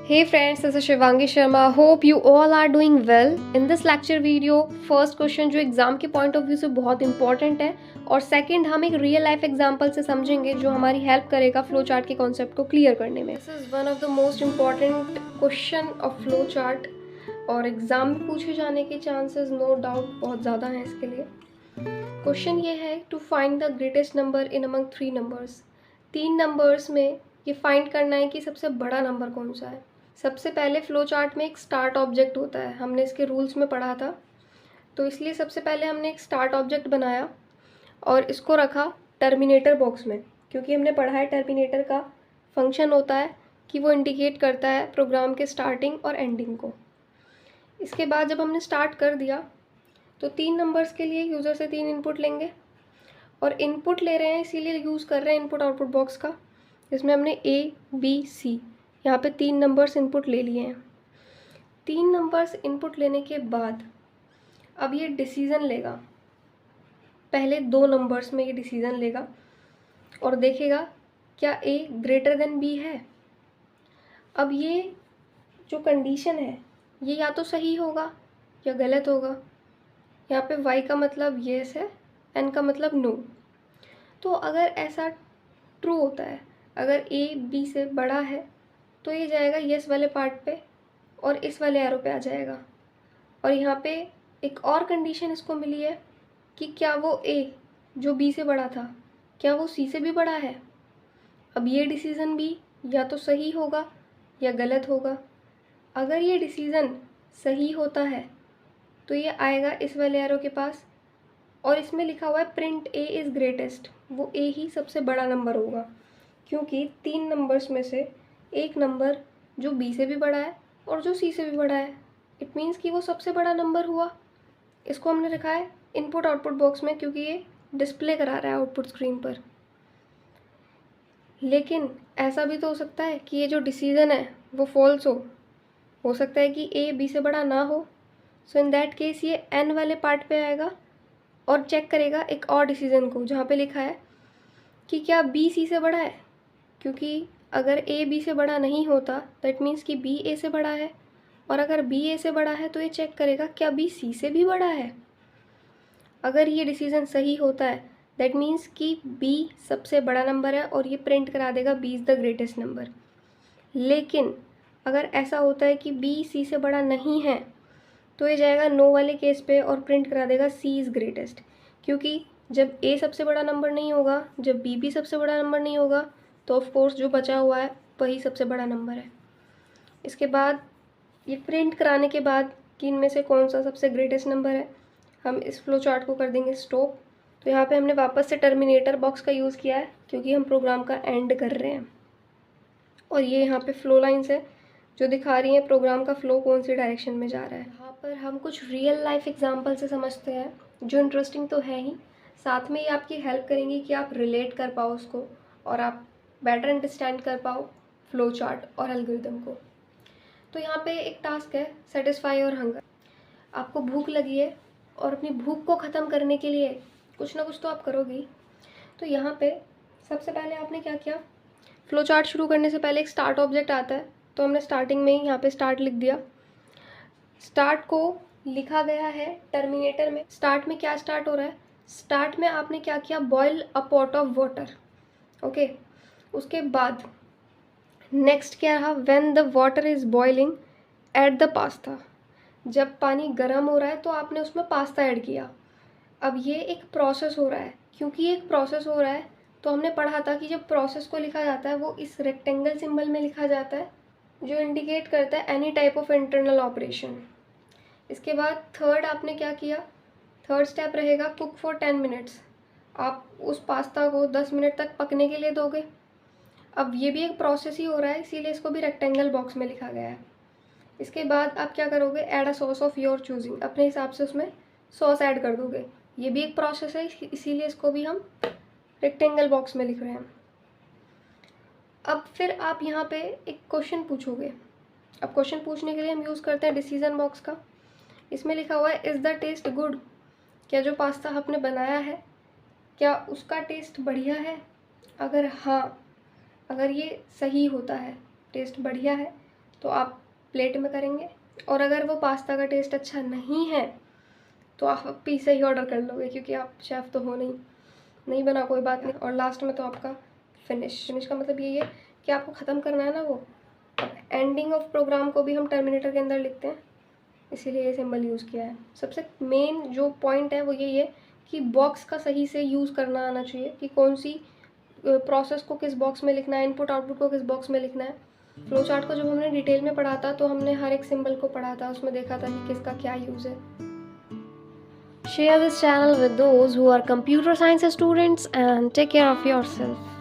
Hey friends, this is Shivangi Sharma. Hope you all are doing well. In this lecture video, first question जो exam के point of view से बहुत important है और second हम एक रियल लाइफ एग्जांपल से समझेंगे जो हमारी हेल्प करेगा फ्लो चार्ट के कॉन्सेप्ट को क्लियर करने में. This is one of the most important question of flow chart और एग्जाम में पूछे जाने के चांसेस नो डाउट बहुत ज़्यादा हैं इसके लिए. क्वेश्चन ये है to find the greatest number in among 3 numbers. 3 numbers में ये फाइंड करना है कि सबसे बड़ा नंबर कौन सा है. सबसे पहले फ्लो चार्ट में एक स्टार्ट ऑब्जेक्ट होता है, हमने इसके रूल्स में पढ़ा था, तो इसलिए सबसे पहले हमने एक स्टार्ट ऑब्जेक्ट बनाया और इसको रखा टर्मिनेटर बॉक्स में, क्योंकि हमने पढ़ा है टर्मिनेटर का फंक्शन होता है कि वो इंडिकेट करता है प्रोग्राम के स्टार्टिंग और एंडिंग को. इसके बाद जब हमने स्टार्ट कर दिया तो 3 नंबर्स के लिए यूज़र से 3 इनपुट लेंगे और इनपुट ले रहे हैं इसीलिए यूज़ कर रहे हैं इनपुट आउटपुट बॉक्स का, जिसमें हमने A, B, C यहाँ पे 3 नंबर्स इनपुट ले लिए हैं. 3 नंबर्स इनपुट लेने के बाद अब ये डिसीज़न लेगा. पहले 2 नंबर्स में ये डिसीज़न लेगा और देखेगा क्या A ग्रेटर देन B है. अब ये जो कंडीशन है ये या तो सही होगा या गलत होगा. यहाँ पे Y का मतलब येस है, N का मतलब नो. तो अगर ऐसा ट्रू होता है, अगर A B से बड़ा है तो ये जाएगा येस वाले पार्ट पे और इस वाले एरो पे आ जाएगा. और यहाँ पे एक और कंडीशन इसको मिली है कि क्या वो A जो B से बड़ा था क्या वो C से भी बड़ा है. अब ये डिसीज़न भी या तो सही होगा या गलत होगा. अगर ये डिसीज़न सही होता है तो ये आएगा इस वाले एरो के पास और इसमें लिखा हुआ है प्रिंट A इज़ ग्रेटेस्ट. वो A ही सबसे बड़ा नंबर होगा क्योंकि 3 नंबर्स में से एक नंबर जो B से भी बड़ा है और जो C से भी बड़ा है. इट मीन्स कि वो सबसे बड़ा नंबर हुआ. इसको हमने रखा है इनपुट आउटपुट बॉक्स में क्योंकि ये डिस्प्ले करा रहा है आउटपुट स्क्रीन पर. लेकिन ऐसा भी तो हो सकता है कि ये जो डिसीज़न है वो फॉल्स हो सकता है कि A B से बड़ा ना हो. सो इन दैट केस ये N वाले पार्ट पे आएगा और चेक करेगा एक और डिसीज़न को जहाँ पे लिखा है कि क्या B C से बड़ा है. क्योंकि अगर A B से बड़ा नहीं होता दैट मीन्स कि B A से बड़ा है और अगर B A से बड़ा है तो ये चेक करेगा क्या B C से भी बड़ा है. अगर ये डिसीज़न सही होता है दैट मीन्स कि B सबसे बड़ा नंबर है और ये प्रिंट करा देगा B is the greatest number. लेकिन अगर ऐसा होता है कि B C से बड़ा नहीं है तो ये जाएगा नो वाले केस पे और प्रिंट करा देगा C इज़ ग्रेटेस्ट. क्योंकि जब A सबसे बड़ा नंबर नहीं होगा, जब B भी सबसे बड़ा नंबर नहीं होगा तो ऑफ कोर्स जो बचा हुआ है वही सबसे बड़ा नंबर है. इसके बाद ये प्रिंट कराने के बाद कि इनमें से कौन सा सबसे ग्रेटेस्ट नंबर है हम इस फ्लो चार्ट को कर देंगे स्टॉप. तो यहाँ पे हमने वापस से टर्मिनेटर बॉक्स का यूज़ किया है क्योंकि हम प्रोग्राम का एंड कर रहे हैं. और ये यहाँ पे फ्लो लाइन्स है जो दिखा रही हैं प्रोग्राम का फ्लो कौन सी डायरेक्शन में जा रहा है. यहाँ पर हम कुछ रियल लाइफ एग्जाम्पल से समझते हैं जो इंटरेस्टिंग तो है ही, साथ में ये आपकी हेल्प करेंगी कि आप रिलेट कर पाओ उसको और आप बेटर अंडरस्टैंड कर पाओ फ्लो चार्ट और एल्गोरिदम को. तो यहाँ पे एक टास्क है सेटिस्फाई योर हंगर. आपको भूख लगी है और अपनी भूख को ख़त्म करने के लिए कुछ ना कुछ तो आप करोगी. तो यहाँ पे सबसे पहले आपने क्या किया, फ्लो चार्ट शुरू करने से पहले एक स्टार्ट ऑब्जेक्ट आता है तो हमने स्टार्टिंग में ही यहाँ पे स्टार्ट लिख दिया. स्टार्ट को लिखा गया है टर्मिनेटर में. स्टार्ट में क्या स्टार्ट हो रहा है, स्टार्ट में आपने क्या किया, boil a pot of water. Okay, उसके बाद नेक्स्ट क्या रहा, when the water is boiling add the pasta. जब पानी गर्म हो रहा है तो आपने उसमें पास्ता ऐड किया. अब ये एक प्रोसेस हो रहा है. क्योंकि ये एक प्रोसेस हो रहा है तो हमने पढ़ा था कि जब प्रोसेस को लिखा जाता है वो इस रेक्टेंगल सिंबल में लिखा जाता है जो इंडिकेट करता है any type of internal operation. इसके बाद थर्ड आपने क्या किया, थर्ड स्टेप रहेगा कुक फॉर 10 मिनट्स. आप उस पास्ता को 10 मिनट तक पकने के लिए दोगे. अब ये भी एक प्रोसेस ही हो रहा है इसीलिए इसको भी रेक्टेंगल बॉक्स में लिखा गया है. इसके बाद आप क्या करोगे, add a sauce of your choosing. अपने हिसाब से उसमें सॉस ऐड कर दोगे. ये भी एक प्रोसेस है इसीलिए इसको भी हम रेक्टेंगल बॉक्स में लिख रहे हैं. अब फिर आप यहाँ पे एक क्वेश्चन पूछोगे. अब क्वेश्चन पूछने के लिए हम यूज़ करते हैं डिसीजन बॉक्स का. इसमें लिखा हुआ है इज़ द टेस्ट गुड. क्या जो पास्ता आपने बनाया है क्या उसका टेस्ट बढ़िया है. अगर हाँ, अगर ये सही होता है, टेस्ट बढ़िया है, तो आप प्लेट में करेंगे, और अगर वो पास्ता का टेस्ट अच्छा नहीं है तो आप पिज़्ज़ा ही ऑर्डर कर लोगे, क्योंकि आप शेफ़ तो हो नहीं बना कोई बात नहीं। और लास्ट में तो आपका फिनिश का मतलब यही है कि आपको ख़त्म करना है ना वो। अब एंडिंग ऑफ प्रोग्राम को भी हम टर्मिनेटर के अंदर लिखते हैं, इसीलिए ये सिंबल यूज़ किया है। सबसे मेन जो पॉइंट है वो यही है कि बॉक्स का सही से यूज़ करना आना चाहिए, कि कौन सी प्रोसेस को किस बॉक्स में लिखना है, इनपुट आउटपुट को किस बॉक्स में लिखना है। फ्लो चार्ट को जब हमने डिटेल में पढ़ा था तो हमने हर एक सिंबल को पढ़ा था, उसमें देखा था कि किसका क्या यूज़ है। Share this channel with those who are computer science students and take care of yourself.